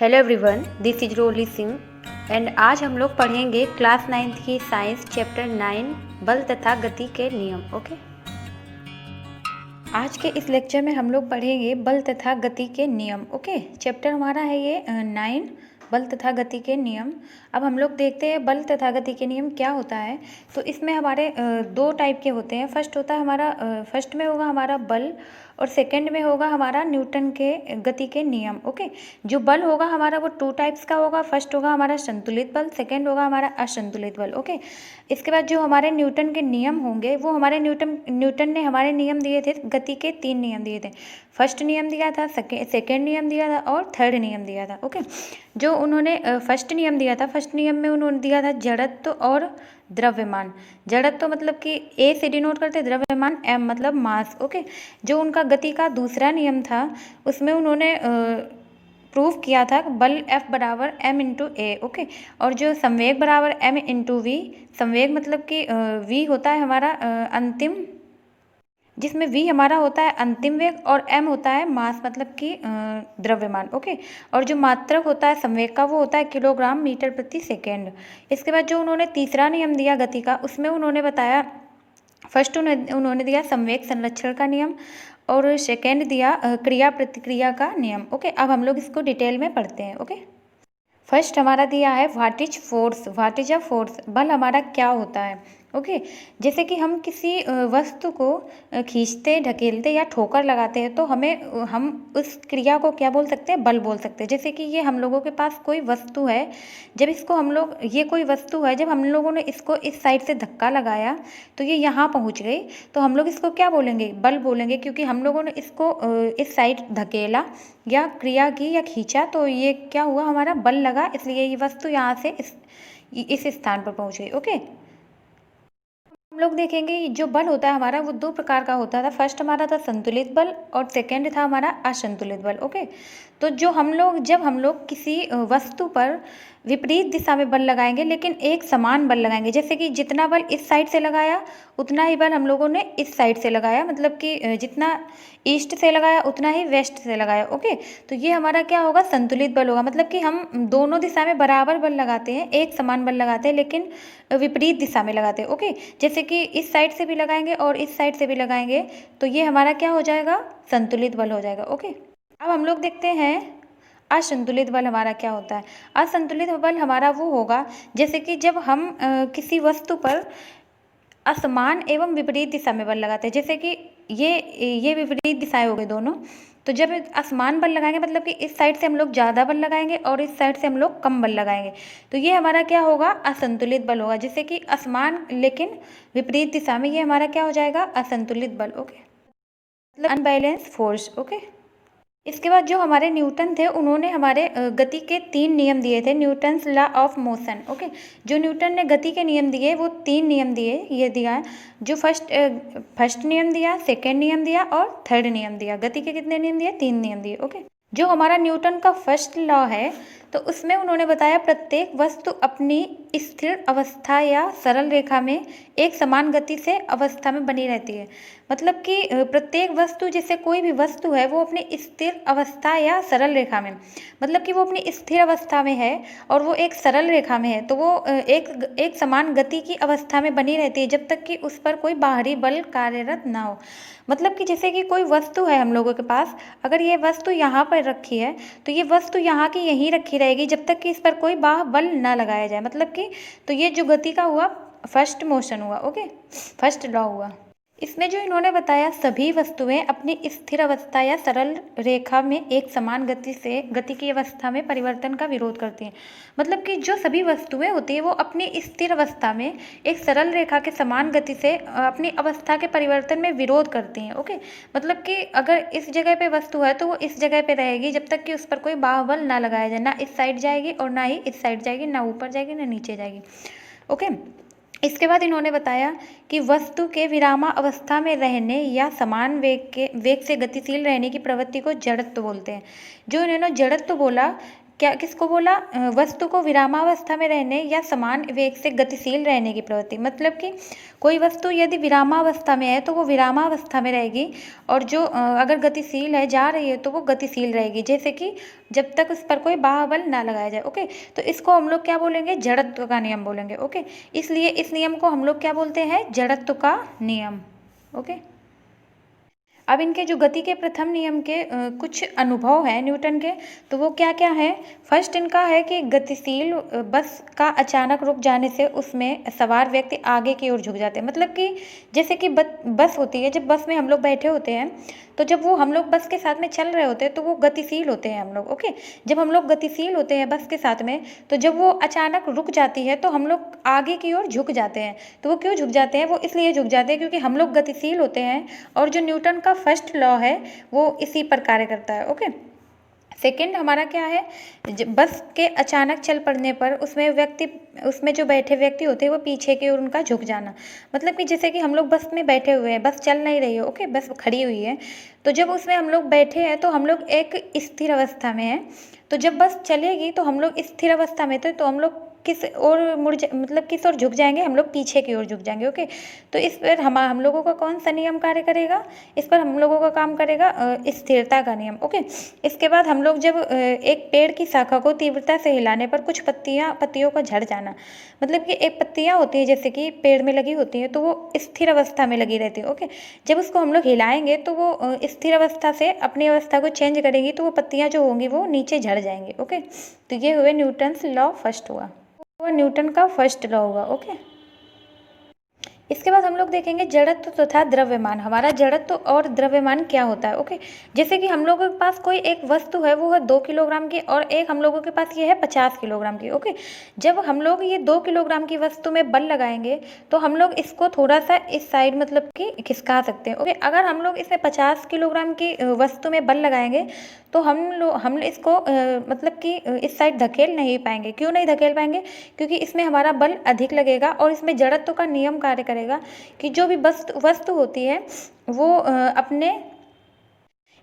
Hello everyone, this is Roli Singh and आज हम लोग पढ़ेंगे क्लास 9th की साइंस चैप्टर 9 बल तथा गति के नियम। ओके, आज के इस लेक्चर में हम लोग पढ़ेंगे बल तथा गति के नियम। ओके, चैप्टर हमारा है ये 9 बल तथा गति के नियम। अब हम लोग देखते हैं बल तथा गति के नियम क्या होता है। तो इसमें हमारे दो टाइप के होते हैं। फर्स्ट होता है हमारा फर्स्ट में होगा हमारा बल और सेकंड में होगा हमारा न्यूटन के गति के नियम। ओके, जो बल होगा हमारा वो 2 टाइप्स का होगा। फर्स्ट होगा हमारा संतुलित बल, सेकंड होगा हमारा असंतुलित बल। ओके, इसके बाद जो हमारे न्यूटन के नियम होंगे वो हमारे न्यूटन ने हमारे नियम दिए थे, गति के 3 नियम दिए थे। फर्स्ट नियम दिया था, सेकेंड नियम दिया था और थर्ड नियम दिया था। ओके, जो उन्होंने फर्स्ट नियम दिया था, फर्स्ट नियम में उन्होंने दिया था जड़त्व और द्रव्यमान। जड़त्व मतलब कि ए से डिनोट करते, द्रव्यमान एम मतलब मास। ओके, जो उनका गति का दूसरा नियम था उसमें उन्होंने प्रूव किया था बल F बराबर m इंटू ए। ओके, और जो संवेग बराबर m इंटू वी, संवेग मतलब कि v होता है हमारा अंतिम, जिसमें v हमारा होता है अंतिम वेग और m होता है मास मतलब कि द्रव्यमान। ओके, और जो मात्रक होता है संवेग का वो होता है किलोग्राम मीटर प्रति सेकेंड। इसके बाद जो उन्होंने तीसरा नियम दिया गति का, उसमें उन्होंने बताया, फर्स्ट उन्होंने दिया संवेग संरक्षण का नियम और सेकेंड दिया क्रिया प्रतिक्रिया का नियम। ओके, अब हम लोग इसको डिटेल में पढ़ते हैं। ओके, फर्स्ट हमारा दिया है what is force. What is a force, बल हमारा क्या होता है। ओके, जैसे कि हम किसी वस्तु को खींचते, ढकेलते या ठोकर लगाते हैं तो हम उस क्रिया को क्या बोल सकते हैं, बल बोल सकते हैं। जैसे कि ये हम लोगों के पास कोई वस्तु है, जब इसको हम लोग, ये कोई वस्तु है, जब हम लोगों ने इसको इस साइड से धक्का लगाया तो ये यहाँ पहुँच गई, तो हम लोग इसको क्या बोलेंगे, बल बोलेंगे, क्योंकि हम लोगों ने इसको इस साइड धकेला या क्रिया की या खींचा तो ये क्या हुआ, हमारा बल लगा, इसलिए ये वस्तु यहाँ से इस स्थान पर पहुँच गई। ओके, हम लोग देखेंगे जो बल होता है हमारा वो 2 प्रकार का होता था। फर्स्ट हमारा था संतुलित बल और सेकंड था हमारा असंतुलित बल। ओके, तो जब हम लोग किसी वस्तु पर विपरीत दिशा में बल लगाएंगे लेकिन एक समान बल लगाएंगे, जैसे कि जितना बल इस साइड से लगाया उतना ही बल हम लोगों ने इस साइड से लगाया, मतलब कि जितना ईस्ट से लगाया उतना ही वेस्ट से लगाया। ओके, तो ये हमारा क्या होगा, संतुलित बल होगा। मतलब कि हम दोनों दिशा में बराबर बल लगाते हैं, एक समान बल लगाते हैं लेकिन विपरीत दिशा में लगाते हैं। ओके, जैसे कि इस साइड से भी लगाएंगे और इस साइड से भी लगाएंगे तो ये हमारा क्या हो जाएगा, संतुलित बल हो जाएगा। ओके, अब हम लोग देखते हैं असंतुलित बल हमारा क्या होता है। असंतुलित बल हमारा वो होगा जैसे कि जब हम किसी वस्तु पर असमान एवं विपरीत दिशा में बल लगाते हैं, जैसे कि ये विपरीत दिशाएं हो गई दोनों, तो जब असमान बल लगाएंगे मतलब कि इस साइड से हम लोग ज़्यादा बल लगाएंगे और इस साइड से हम लोग कम बल लगाएंगे, तो ये हमारा क्या होगा, असंतुलित बल होगा। जैसे कि असमान लेकिन विपरीत दिशा में, ये हमारा क्या हो जाएगा, असंतुलित बल। ओके, मतलब अनबैलेंस फोर्स। ओके, इसके बाद जो हमारे न्यूटन थे उन्होंने हमारे गति के 3 नियम दिए थे, Newton's law of motion. Okay, जो न्यूटन ने गति के नियम दिए वो 3 नियम दिए, ये दिया है जो फर्स्ट नियम दिया, सेकेंड नियम दिया और थर्ड नियम दिया। गति के कितने नियम दिए, 3 नियम दिए। ओके, जो हमारा न्यूटन का फर्स्ट लॉ है तो उसमें उन्होंने बताया प्रत्येक वस्तु अपनी स्थिर अवस्था या सरल रेखा में एक समान गति से अवस्था में बनी रहती है। मतलब कि प्रत्येक वस्तु, जैसे कोई भी वस्तु है वो अपनी स्थिर अवस्था या सरल रेखा में, मतलब कि वो अपनी स्थिर अवस्था में है और वो एक सरल रेखा में है, तो वो एक समान गति की अवस्था में बनी रहती है जब तक कि उस पर कोई बाहरी बल कार्यरत ना हो। मतलब कि जैसे कि कोई वस्तु है हम लोगों के पास, अगर ये वस्तु यहाँ पर रखी है तो ये वस्तु यहाँ की यहीं रखी रहेगी जब तक कि इस पर कोई बाह्य बल ना लगाया जाए। मतलब कि तो ये जो गति का हुआ फर्स्ट मोशन हुआ। ओके, फर्स्ट लॉ हुआ। इसमें जो इन्होंने बताया सभी वस्तुएं अपनी स्थिर अवस्था या सरल रेखा में एक समान गति की अवस्था में परिवर्तन का विरोध करती हैं। मतलब कि जो सभी वस्तुएं होती हैं वो अपनी स्थिर अवस्था में एक सरल रेखा के समान गति से अपनी अवस्था के परिवर्तन में विरोध करती हैं। ओके, मतलब कि अगर इस जगह पे वस्तु है तो वो इस जगह पे रहेगी जब तक कि उस पर कोई बाह्य बल ना लगाया जाए, ना इस साइड जाएगी और ना ही इस साइड जाएगी, ना ऊपर जाएगी ना नीचे जाएगी। ओके, इसके बाद इन्होंने बताया कि वस्तु के विरामावस्था में रहने या समान वेग से गतिशील रहने की प्रवृत्ति को जड़त्व बोलते हैं। जो इन्होंने जड़त्व बोला क्या किसको बोला? वस्तु को विरामावस्था में रहने या समान वेग से गतिशील रहने की प्रवृत्ति। मतलब कि कोई वस्तु यदि विरामावस्था में है तो वो विरामावस्था में रहेगी, और जो अगर गतिशील है, जा रही है, तो वो गतिशील रहेगी, जैसे कि जब तक उस पर कोई बाह्य बल ना लगाया जाए। ओके, तो इसको हम लोग क्या बोलेंगे? जड़त्व का नियम बोलेंगे। ओके, इसलिए इस नियम को हम लोग क्या बोलते हैं? जड़त्व का नियम। ओके, अब इनके जो गति के प्रथम नियम के कुछ अनुभव हैं न्यूटन के, तो वो क्या क्या है? फर्स्ट इनका है कि गतिशील बस का अचानक रुक जाने से उसमें सवार व्यक्ति आगे की ओर झुक जाते हैं। मतलब कि जैसे कि बस होती है, जब बस में हम लोग बैठे होते हैं, तो जब वो हम लोग बस के साथ में चल रहे होते हैं तो वो गतिशील होते हैं हम लोग। ओके, जब हम लोग गतिशील होते हैं बस के साथ में, तो जब वो अचानक रुक जाती है तो हम लोग आगे की ओर झुक जाते हैं। तो वो क्यों झुक जाते हैं? वो इसलिए झुक जाते हैं क्योंकि हम लोग गतिशील होते हैं, और जो न्यूटन का फर्स्ट लॉ है वो इसी पर कार्य करता है। ओके, सेकंड हमारा क्या है? बस के अचानक चल पड़ने पर उसमें जो बैठे व्यक्ति होते हैं वो पीछे की ओर उनका झुक जाना। मतलब कि जैसे कि हम लोग बस में बैठे हुए हैं, बस चल नहीं रही है, ओके, बस खड़ी हुई है, तो जब उसमें हम लोग बैठे हैं तो हम लोग एक स्थिर अवस्था में हैं। तो जब बस चलेगी तो हम लोग स्थिर अवस्था में थे, तो हम लोग किस ओर मतलब किस ओर झुक जाएंगे? हम लोग पीछे की ओर झुक जाएंगे। ओके, तो इस पर हम लोगों का कौन सा नियम कार्य करेगा? इस पर हम लोगों का काम करेगा स्थिरता का नियम। ओके, इसके बाद हम लोग जब एक पेड़ की शाखा को तीव्रता से हिलाने पर कुछ पत्तियों का झड़ जाना। मतलब कि एक पत्तियां होती हैं जैसे कि पेड़ में लगी होती हैं, तो वो स्थिर अवस्था में लगी रहती है। ओके, जब उसको हम लोग हिलाएंगे तो वो स्थिर अवस्था से अपनी अवस्था को चेंज करेंगी, तो वो पत्तियां जो होंगी वो नीचे झड़ जाएंगी। ओके, तो ये हुए न्यूटन्स लॉ फर्स्ट हुआ, वो न्यूटन का फर्स्ट लॉ हुआ। ओके, इसके बाद हम लोग देखेंगे जड़त्व तथा द्रव्यमान। हमारा जड़त्व और द्रव्यमान क्या होता है? ओके, जैसे कि हम लोगों के पास कोई एक वस्तु है, वो है 2 किलोग्राम की, और एक हम लोगों के पास ये है 50 किलोग्राम की। ओके, जब हम लोग ये 2 किलोग्राम की वस्तु में बल लगाएंगे तो हम लोग इसको थोड़ा सा इस साइड मतलब कि खिसका सकते हैं। ओके, अगर हम लोग इसमें 50 किलोग्राम की वस्तु में बल लगाएंगे तो हम इसको मतलब कि इस साइड धकेल नहीं पाएंगे। क्यों नहीं धकेल पाएंगे? क्योंकि इसमें हमारा बल अधिक लगेगा, और इसमें जड़त्व का नियम कार्य करेगा कि जो भी वस्तु होती है वो अपने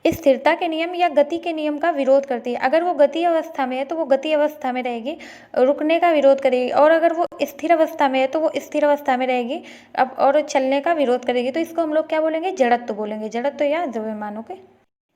स्थिरता के नियम या गति के नियम का विरोध करती है। अगर वो गति अवस्था में है तो वो गति अवस्था में रहेगी, रुकने का विरोध करेगी, और अगर वो स्थिर अवस्था में है तो वो स्थिर अवस्था में रहेगी अब, और चलने का विरोध करेगी। तो इसको हम लोग क्या बोलेंगे? जड़त्व बोलेंगे, जड़त्व या द्रव्यमान। ओके,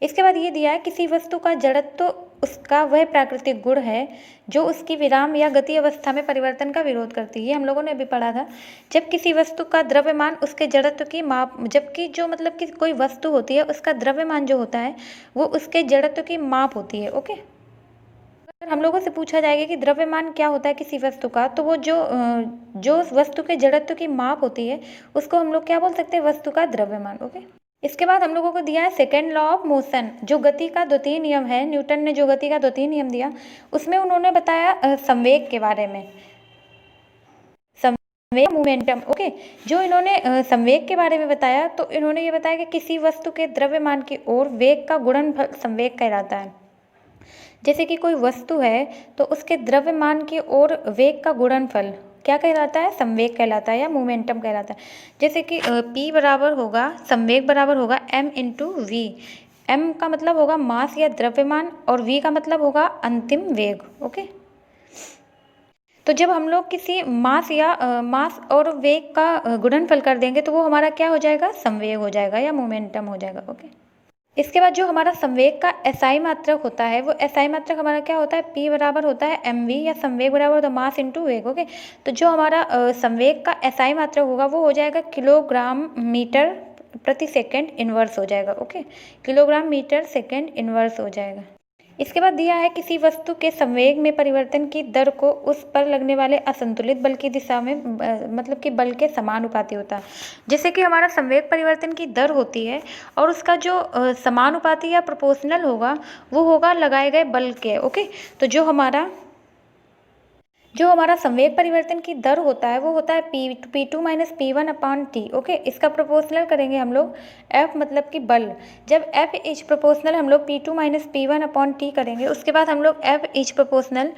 इसके बाद ये दिया है किसी वस्तु का जड़त्व उसका वह प्राकृतिक गुण है जो उसकी विराम या गति अवस्था में परिवर्तन का विरोध करती है। ये हम लोगों ने अभी पढ़ा था। जब किसी वस्तु का द्रव्यमान उसके जड़त्व की माप, जबकि जो मतलब कि कोई वस्तु होती है उसका द्रव्यमान जो होता है वो उसके जड़त्व की माप होती है। ओके, अगर हम लोगों से पूछा जाएगा कि द्रव्यमान क्या होता है किसी वस्तु का, तो वो जो उस वस्तु के जड़त्व की माप होती है उसको हम लोग क्या बोल सकते हैं? वस्तु का द्रव्यमान। ओके, इसके बाद हम लोगों को दिया है सेकेंड लॉ ऑफ मोशन, जो गति का द्वितीय नियम है। न्यूटन ने जो गति का द्वितीय नियम दिया उसमें उन्होंने बताया संवेग के बारे में, संवेग मोमेंटम। ओके, जो इन्होंने संवेग के बारे में बताया, तो इन्होंने ये बताया कि किसी वस्तु के द्रव्यमान की ओर वेग का गुणनफल संवेग कहलाता है। जैसे कि कोई वस्तु है तो उसके द्रव्यमान की ओर वेग का गुणनफल क्या कहलाता है? संवेग कहलाता है या मोमेंटम कहलाता है। जैसे कि P बराबर होगा, संवेग बराबर होगा m इंटू वी। m का मतलब होगा मास या द्रव्यमान, और v का मतलब होगा अंतिम वेग। ओके, तो जब हम लोग किसी मास और वेग का गुणनफल कर देंगे तो वो हमारा क्या हो जाएगा? संवेग हो जाएगा या मोमेंटम हो जाएगा। ओके, इसके बाद जो हमारा संवेग का एसआई मात्रक होता है, वो एसआई मात्रक हमारा क्या होता है? P बराबर होता है mv, या संवेग बराबर होता है मास इंटू वेग। ओके, तो जो हमारा संवेग का एसआई मात्रक होगा वो हो जाएगा किलोग्राम मीटर प्रति सेकंड इनवर्स हो जाएगा। Okay, kilogram metre second inverse हो जाएगा। इसके बाद दिया है किसी वस्तु के संवेग में परिवर्तन की दर को उस पर लगने वाले असंतुलित बल की दिशा में मतलब कि बल के समानुपाती होता है। जैसे कि हमारा संवेग परिवर्तन की दर होती है और उसका जो समानुपाती या प्रोपोर्शनल होगा वो होगा लगाए गए बल के। ओके, तो जो हमारा संवेग परिवर्तन की दर होता है वो होता है P2 minus P1 upon T। Okay, इसका प्रोपोर्शनल करेंगे हम लोग F मतलब कि बल। जब F इज प्रोपोर्शनल हम लोग P2 minus P1 upon T करेंगे, उसके बाद हम लोग F is proportional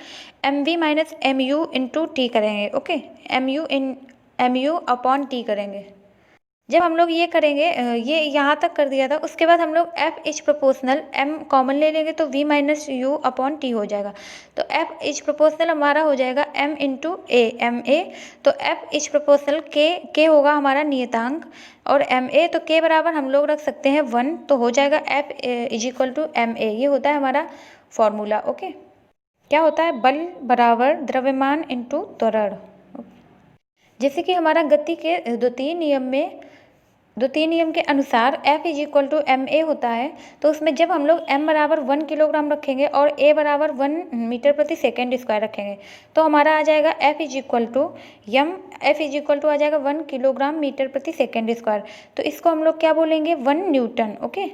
MV minus MU into T करेंगे। ओके, MU अपॉन T करेंगे। जब हम लोग ये करेंगे ये यहाँ तक कर दिया था, उसके बाद हम लोग F is proportional m common ले लेंगे तो v minus u upon t हो जाएगा। तो एफ इज प्रोपोर्शनल हमारा हो जाएगा m into a m a. तो एफ इज प्रोपोर्शनल के होगा हमारा नियतांक और एम ए, तो के बराबर हम लोग रख सकते हैं 1, तो हो जाएगा F is equal to m a. ये होता है हमारा फॉर्मूला। ओके, क्या होता है? बल बराबर द्रव्यमान इंटू त्वरण। जैसे कि हमारा गति के द्वितीय नियम के अनुसार F is equal to m a होता है, तो उसमें जब हम लोग m बराबर 1 किलोग्राम रखेंगे और a बराबर 1 मीटर प्रति सेकेंड स्क्वायर रखेंगे तो हमारा आ जाएगा F इज इक्वल टू आ जाएगा 1 किलोग्राम मीटर प्रति सेकेंड स्क्वायर। तो इसको हम लोग क्या बोलेंगे? 1 न्यूटन। ओके,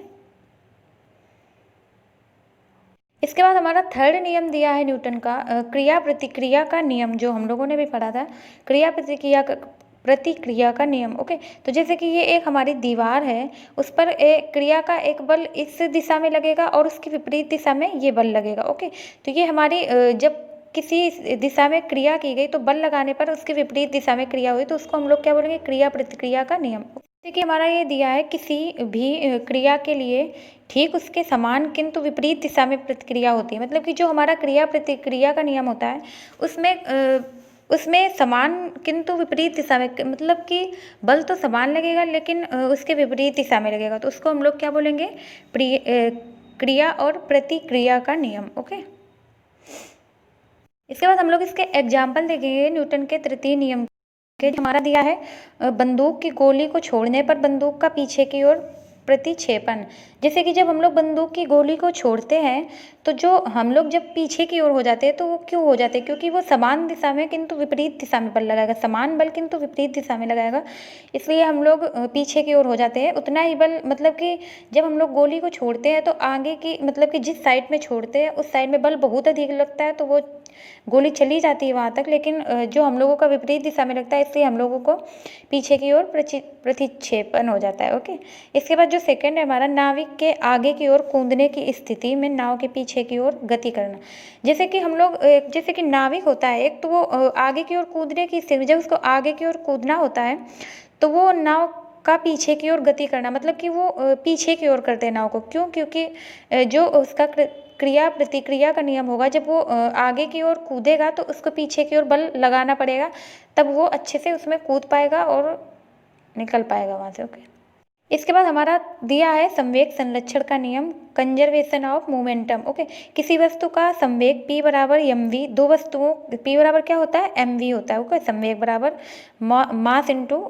इसके बाद हमारा थर्ड नियम दिया है न्यूटन का, क्रिया प्रतिक्रिया का नियम, जो हम लोगों ने भी पढ़ा था, क्रिया प्रतिक्रिया का नियम। ओके, तो जैसे कि ये एक हमारी दीवार है, उस पर एक क्रिया का एक बल इस दिशा में लगेगा और उसकी विपरीत दिशा में ये बल लगेगा। ओके, तो ये हमारी जब किसी दिशा में क्रिया की गई तो बल लगाने पर उसकी विपरीत दिशा में क्रिया हुई तो उसको हम लोग क्या बोलेंगे? क्रिया प्रतिक्रिया का नियम। देखिए हमारा ये दिया है किसी भी क्रिया के लिए ठीक उसके समान किंतु विपरीत दिशा में प्रतिक्रिया होती है। मतलब कि जो हमारा क्रिया प्रतिक्रिया का नियम होता है उसमें समान किंतु विपरीत दिशा में, मतलब कि बल तो समान लगेगा लेकिन उसके विपरीत दिशा में लगेगा, तो उसको हम लोग क्या बोलेंगे? क्रिया और प्रतिक्रिया का नियम। ओके, इसके बाद हम लोग इसके एग्जाम्पल देखेंगे न्यूटन के तृतीय नियम के। हमारा दिया है बंदूक की गोली को छोड़ने पर बंदूक का पीछे की ओर प्रतिक्षेपण। जैसे कि जब हम लोग बंदूक की गोली को छोड़ते हैं तो जो हम लोग जब पीछे की ओर हो जाते हैं तो वो क्यों हो जाते हैं? क्योंकि वो समान दिशा में किंतु विपरीत दिशा में बल लगाएगा, समान बल किंतु विपरीत दिशा में लगाएगा, इसलिए हम लोग पीछे की ओर हो जाते हैं। उतना ही बल, मतलब कि जब हम लोग गोली को छोड़ते हैं तो आगे की, मतलब कि जिस साइड में छोड़ते हैं उस साइड में बल बहुत अधिक लगता है तो वो गोली चली जाती है वहाँ तक, लेकिन जो हम लोगों का विपरीत दिशा में लगता है इसलिए हम लोगों को पीछे की ओर प्रतिक्षेपण हो जाता है। ओके, इसके बाद जो सेकंड है हमारा, नाविक के आगे की ओर कूदने की स्थिति में नाव के पीछे की ओर गति करना। जैसे कि हम लोग जैसे कि नाविक होता है एक, तो वो आगे की ओर कूदने की स्थिति में जब उसको आगे की ओर कूदना होता है तो वो नाव का पीछे की ओर गति करना, मतलब कि वो पीछे की ओर करते हैं नाव को। क्यों? क्योंकि जो उसका क्रिया प्रतिक्रिया का नियम होगा, जब वो आगे की ओर कूदेगा तो उसको पीछे की ओर बल लगाना पड़ेगा, तब वो अच्छे से उसमें कूद पाएगा और निकल पाएगा वहाँ से। ओके, इसके बाद हमारा दिया है संवेग संरक्षण का नियम, कंजर्वेशन ऑफ मोमेंटम। ओके, किसी वस्तु का संवेग p बराबर mv, दो वस्तुओं p बराबर क्या होता है? mv होता है। ओके, संवेग बराबर मास इंटू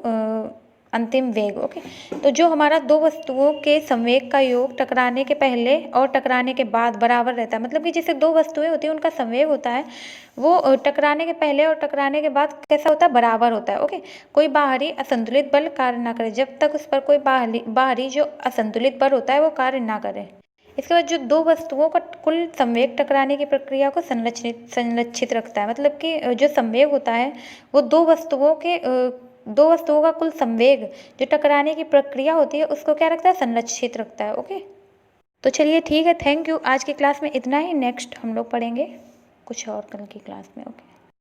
अंतिम वेग। ओके, तो जो हमारा दो वस्तुओं के संवेग का योग टकराने के पहले और टकराने के बाद बराबर रहता है। मतलब कि जैसे दो वस्तुएं होती हैं उनका संवेग होता है वो टकराने के पहले और टकराने के बाद कैसा होता है? बराबर होता है। ओके, कोई बाहरी असंतुलित बल कार्य ना करे, जब तक उस पर कोई बाहरी जो असंतुलित बल होता है वो कार्य ना करे। इसके बाद जो दो वस्तुओं का कुल संवेग टकराने की प्रक्रिया को संरक्षित रखता है। मतलब कि जो संवेग होता है वो दो वस्तुओं का कुल संवेग जो टकराने की प्रक्रिया होती है उसको क्या रखता है? संरक्षित रखता है। ओके, तो चलिए ठीक है, थैंक यू। आज की क्लास में इतना ही, नेक्स्ट हम लोग पढ़ेंगे कुछ और कल की क्लास में। ओके।